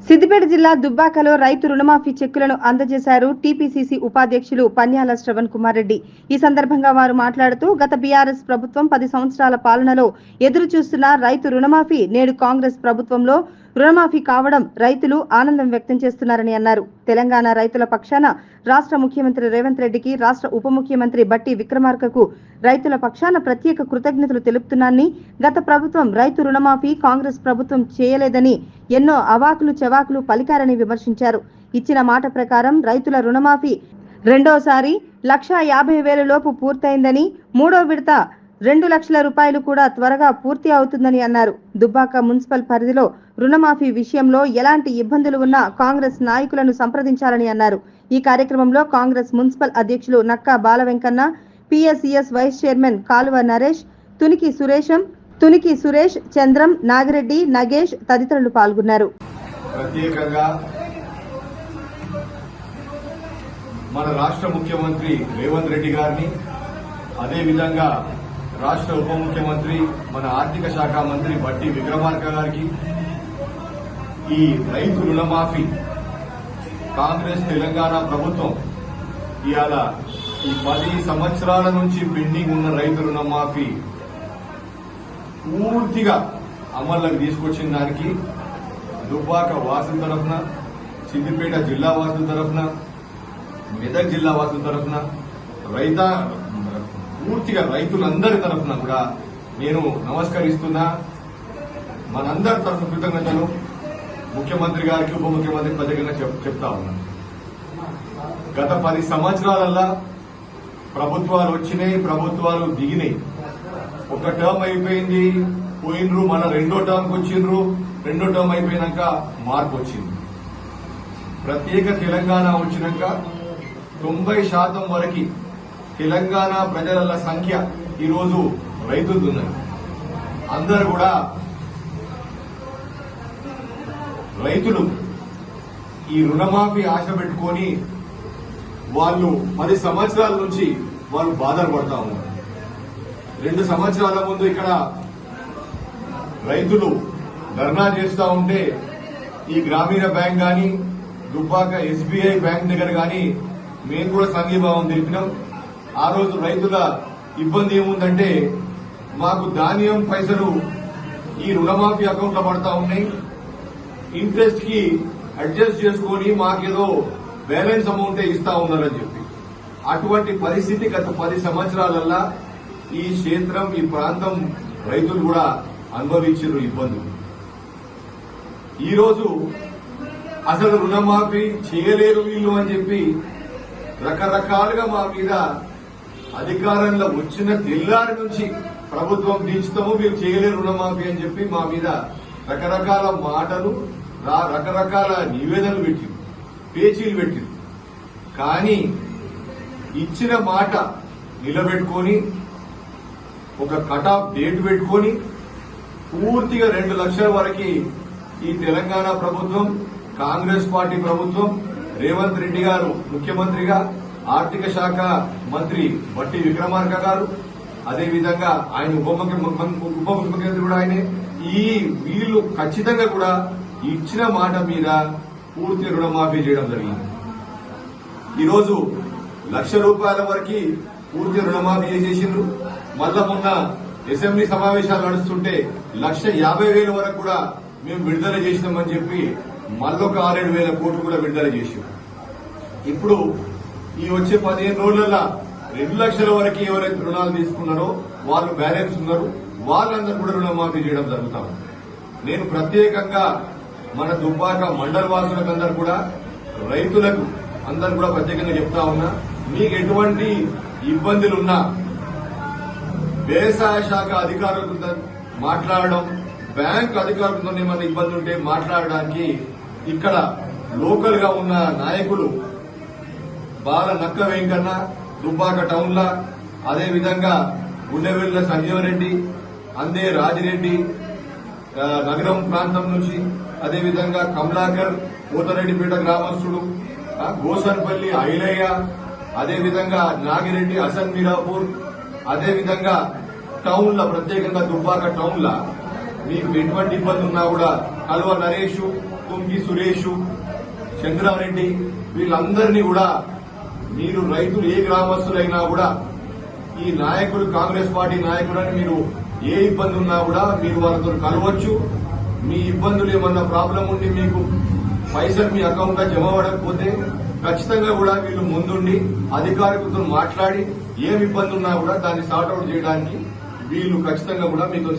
సిద్దిపేట జిల్లా దుబ్బాకలో రైతు రుణమాఫీ చెక్కులను అందజేశారు టీపీసీసీ ఉపాధ్యక్షులు పన్యాల శ్రవణ్ కుమార్ రెడ్డి. ఈ సందర్భంగా వారు మాట్లాడుతూ గత బీఆర్ఎస్ ప్రభుత్వం 10 సంవత్సరాల పాలనలో ఎదురు చూస్తున్న రైతు రుణమాఫీ నేడు కాంగ్రెస్ ప్రభుత్వంలో రుణమాఫీ కావడం రైతులు ఆనందం వ్యక్తం చేస్తున్నారని అన్నారు. తెలంగాణ రైతుల పక్షాన రాష్ట్ర ముఖ్యమంత్రి రేవంత్ రెడ్డికి, రాష్ట్ర ఉప ముఖ్యమంత్రి బట్టి విక్రమార్కకు రైతుల పక్షాన ప్రత్యేక కృతజ్ఞతలు తెలుపుతున్నానని, గత ప్రభుత్వం రైతు రుణమాఫీ కాంగ్రెస్ ప్రభుత్వం చేయలేదని ఎన్నో అవాకులు చెవాకులు పలికారని విమర్శించారు. ఇచ్చిన మాట ప్రకారం రైతుల రుణమాఫీ రెండోసారి 1,50,000 లోపు పూర్తయిందని, మూడో విడత 2 లక్షల రూపాయలు కూడా త్వరగా పూర్తి అవుతుందని అన్నారు. దుబ్బాక మున్సిపల్ పరిధిలో రుణమాఫీ విషయంలో ఎలాంటి ఇబ్బందులు ఉన్నా కాంగ్రెస్ నాయకులను సంప్రదించాలని అన్నారు. ఈ కార్యక్రమంలో కాంగ్రెస్ మున్సిపల్ అధ్యక్షులు నక్కా బాల వెంకన్న, పిఎస్సిఎస్ వైస్ చైర్మన్ కాలువ నరేష్, తునికి సురేష్, చంద్రం, నాగిరెడ్డి, నగేష్ తదితరులు పాల్గొన్నారు. ప్రత్యేకంగా మన రాష్ట్ర ముఖ్యమంత్రి రేవంత్ రెడ్డి గారిని, అదేవిధంగా రాష్ట్ర ఉప ముఖ్యమంత్రి మన ఆర్థిక శాఖ మంత్రి బట్టి విక్రమార్క గారికి ఈ రైతు రుణమాఫీ కాంగ్రెస్ తెలంగాణ ప్రభుత్వం ఇవాళ ఈ 10 సంవత్సరాల నుంచి పెండింగ్ ఉన్న రైతు రుణమాఫీ పూర్తిగా అమల్లోకి తీసుకొచ్చిన దానికి దుబ్బాక వాసుల తరఫున, సిద్దిపేట జిల్లా వాసుల తరఫున, మెదక్ జిల్లా వాసుల తరఫున, పూర్తిగా రైతులందరి తరఫున కూడా నేను నమస్కరిస్తున్నా. మనందరి తరఫున కృతజ్ఞతలు ముఖ్యమంత్రి గారికి, ఉప ముఖ్యమంత్రి ప్రత్యేకంగా చెప్తా ఉన్నాను. గత 10 సంవత్సరాలల్లా ప్రభుత్వాలు వచ్చినాయి, ప్రభుత్వాలు దిగినాయి. ఒక టర్మ్ అయిపోయింది, పోయినరు, మన రెండో టర్మ్కి వచ్చిండ్రు, రెండో టర్మ్ అయిపోయినాక మార్పు వచ్చింది. ప్రత్యేక తెలంగాణ వచ్చినాక 90% వరకు తెలంగాణ ప్రజల సంఖ్య ఈరోజు రైతులున్నారు. అందరూ కూడా రైతులు ఈ రుణమాఫీ ఆశ పెట్టుకొని వాళ్ళు 10 సంవత్సరాల నుంచి వాళ్ళు బాధలు పడతా ఉన్నారు. 2 సంవత్సరాల ముందు ఇక్కడ రైతులు ధర్నా చేస్తా ఉంటే ఈ గ్రామీణ బ్యాంక్ గాని, దుబ్బాక ఎస్బీఐ బ్యాంక్ దగ్గర గాని మేము కూడా సంఘీభావం తెలిపినాం. ఆ రోజు రైతుల ఇబ్బంది ఏముందంటే, మాకు ధాన్యం పైసలు ఈ రుణమాఫీ అకౌంట్ లో పడతా ఉన్నాయి, ఇంట్రెస్ట్ కి అడ్జస్ట్ చేసుకుని మాకేదో బ్యాలెన్స్ అమౌంటే ఇస్తా ఉన్నారని చెప్పి. అటువంటి పరిస్థితి గత 10 సంవత్సరాలల్లా ఈ క్షేత్రం, ఈ ప్రాంతం రైతులు కూడా అనుభవించారు ఇబ్బందులు. ఈరోజు అసలు రుణమాఫీ చేయలేరు వీళ్ళు అని చెప్పి రకరకాలుగా మా మీద అధికారంలో వచ్చిన తెల్లారి నుంచి ప్రభుత్వం దించుతాము, మీరు చేయలేరు రుణమాఫీ అని చెప్పి మా మీద రకరకాల మాటలు, రకరకాల నివేదనలు పెట్టింది, పేచీలు పెట్టింది. కానీ ఇచ్చిన మాట నిలబెట్టుకొని ఒక కట్ ఆఫ్ డేట్ పెట్టుకొని పూర్తిగా 2 లక్షల వరకు ఈ తెలంగాణ ప్రభుత్వం, కాంగ్రెస్ పార్టీ ప్రభుత్వం, రేవంత్ రెడ్డి గారు ముఖ్యమంత్రిగా, ఆర్థిక శాఖ మంత్రి బట్టి విక్రమార్క గారు, అదేవిధంగా ఆయన ఉప ముఖ్యమంత్రి కూడా ఆయనే, వీళ్ళు ఖచ్చితంగా కూడా ఇచ్చిన మాట మీద పూర్తి రుణమాఫీ చేయడం జరిగింది. ఈరోజు 1,00,000 రూపాయల వరకు పూర్తి రుణమాఫీ చేసేసిండ్రు. మళ్ళా మొన్న అసెంబ్లీ సమావేశాలు నడుస్తుంటే 1,50,000 వరకు కూడా మేము విడుదల చేసినామని చెప్పి మళ్ళొక 6,000 కోట్లు కూడా విడుదల చేసాం. ఇప్పుడు ఈ వచ్చే 15 రోజులలో 2 లక్షల వరకు ఎవరైతే రుణాలు తీసుకున్నారో వాళ్ళు బ్యాలెన్స్ ఉన్నారు, వాళ్ళందరూ కూడా రుణమాఫీ చేయడం జరుగుతాం. నేను ప్రత్యేకంగా మన దుబ్బాక మండల వాసులకు అందరూ కూడా, రైతులకు అందరూ కూడా ప్రత్యేకంగా చెప్తా ఉన్నా, మీకు ఎటువంటి ఇబ్బందులున్నా వ్యవసాయ శాఖ అధికారులతో మాట్లాడడం, బ్యాంక్ అధికారులతో ఏమైనా ఇబ్బంది ఉంటే మాట్లాడడానికి ఇక్కడ లోకల్ గా ఉన్న నాయకులు బాల నక్క వెంకన్న దుబ్బాక టౌన్ లా, అదేవిధంగా గుండెవెల్ల సంజీవరెడ్డి, అందే రాజిరెడ్డి నగరం ప్రాంతం నుంచి, అదేవిధంగా కమలాకర్ పోతరెడ్డిపేట గ్రామస్తుడు, గోసన్పల్లి ఐలయ్య, అదేవిధంగా నాగిరెడ్డి హసన్ మీరాపూర్, అదేవిధంగా టౌన్ లా ప్రత్యేకంగా దుబ్బాక టౌన్ లా మీకు ఎటువంటి ఇబ్బంది ఉన్నా కూడా కలువ నరేష్, కుంకి సురేష్, చంద్రారెడ్డి వీళ్ళందరినీ కూడా మీరు రైతులు ఏ గ్రామస్తులైనా కూడా ఈ నాయకుడు కాంగ్రెస్ పార్టీ నాయకుడని మీరు ఏ ఇబ్బంది ఉన్నా కూడా మీరు వాళ్ళతో కలవచ్చు. మీ ఇబ్బందులు ఏమన్నా ప్రాబ్లం ఉండి మీకు పైసలు మీ అకౌంట్ లో జమ అవ్వకపోతే ఖచ్చితంగా కూడా వీళ్ళు ముందుండి అధికారులతో మాట్లాడి ఏం ఇబ్బంది ఉన్నా కూడా దాన్ని సార్ట్అవుట్ చేయడానికి వీళ్ళు ఖచ్చితంగా కూడా మీతో